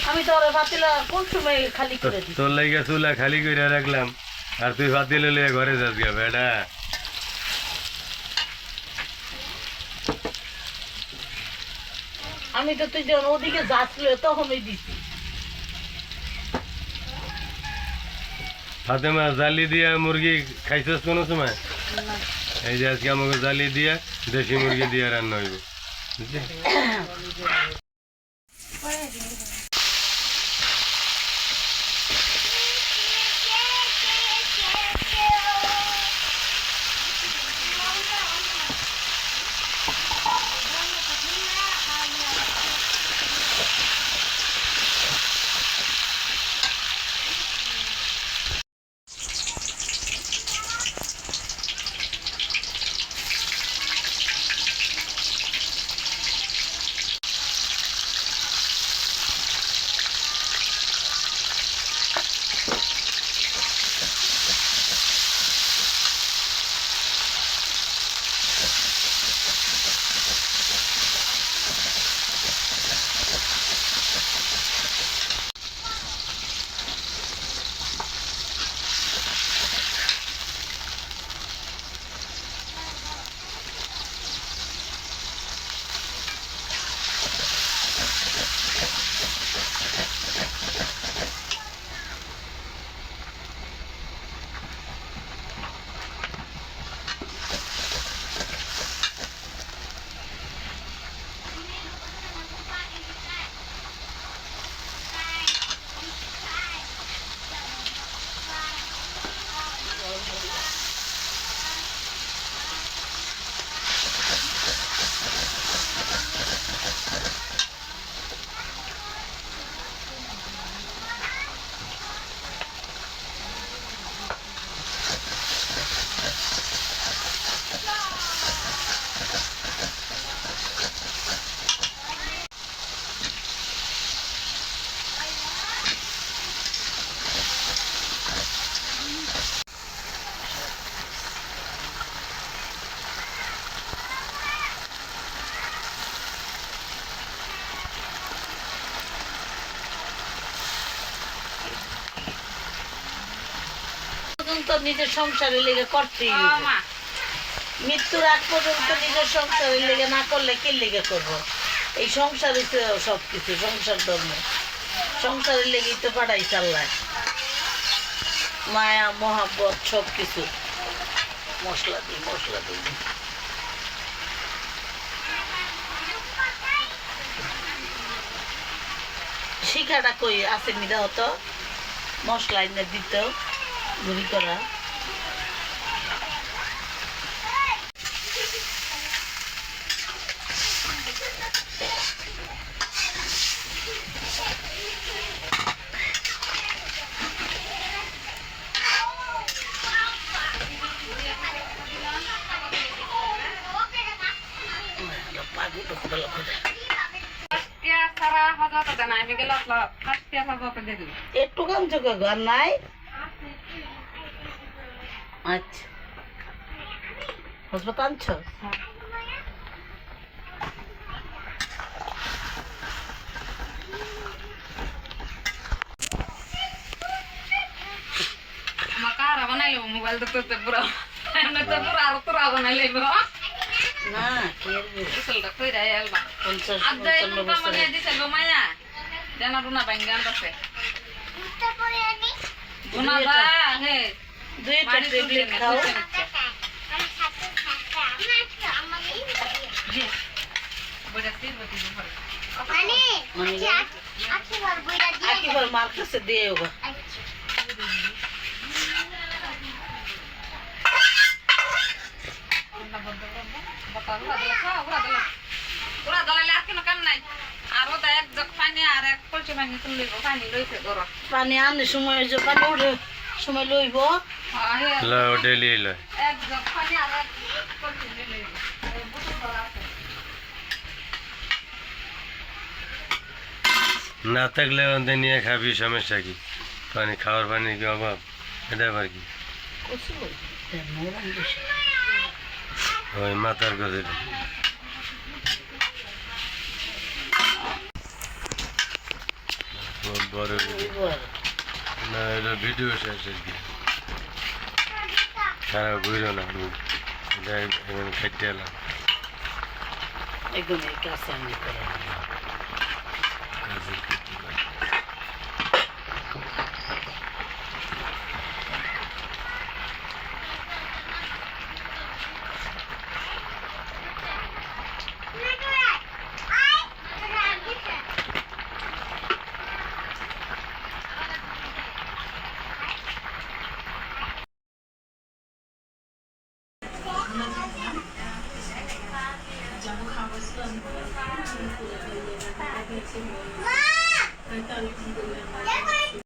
আমি তো পাতিলা কোন সময় খালি করে দিই তোর লাগা চুলা খালি করে রাখলাম আর তুই পাতিলে লিয়ে ঘরে যাস গা বেটা আমি তো তুই যখন ওদিকে যাচ্ছিল তখনই দিছি ফাতেমা জালি দিয়া মুরগি খাইছস কোনো সময় এই যে আজকে আমাকে জালি দিয়া দেশি মুরগি দিয়া রান্না হইব বুঝলি নিজের সংসারের লেগে করতেই মৃত্যুর আগ পর্যন্ত নিজের সংসারের লেগে না করলে কি লেগে করবো এই সংসারই তো সবকিছু সংসার ধর্ম সংসারের লেগেই তো পাঠাই চাল্লায় মায়া মহাব্বত সবকিছু মশলা দিই শিখাটা কই আছে মিদা হতো মশলা এনে দিত গুঁড়ি করা একটু কাম চোখে ঘর নাই আচ্ছা হাসপাতাল আনছো বানাইলো মোবাইল তো পুরো পুরো আর তোরা বানাইলেব না কেলটা কইরা এলবা 50 আদা এমন কামনে দিছে গো মায়া জানা রুনা বাইঙ্গান আছে রুনা বা হে দুইটা টেবলেট খাও বড়া তিন বটি ভরে মানে আকিবার মার্কেটে দিয়ে হোগা পুরা দলালে আর কোনো কাম নাই আরো দা এক জগ পানি আর এক কলসি পানি তুললে পানি লইছে গরম পানি আনলে সময় যে পানি উঠে সময় লইব লও ডেলি লয় এক জগ পানি আর এক কলসি লইব এই বুতল ধরা আছে না থাকলে ওদের নিয়ে খাবি, সমস্যা কি? পানি খাওয়ার পানির কি অভাব? এটা আবার কি? কচু নরম বেশি। ওই মাথার কাছে বড় ভিডিও না, এটা ভিডিও শেষ আর কি। খারাপ বুঝলো না, আমি এটা এখানে খেতে এলাম। একদম এই কাছে আমি করে কাজের ক্ষেত্রে। মা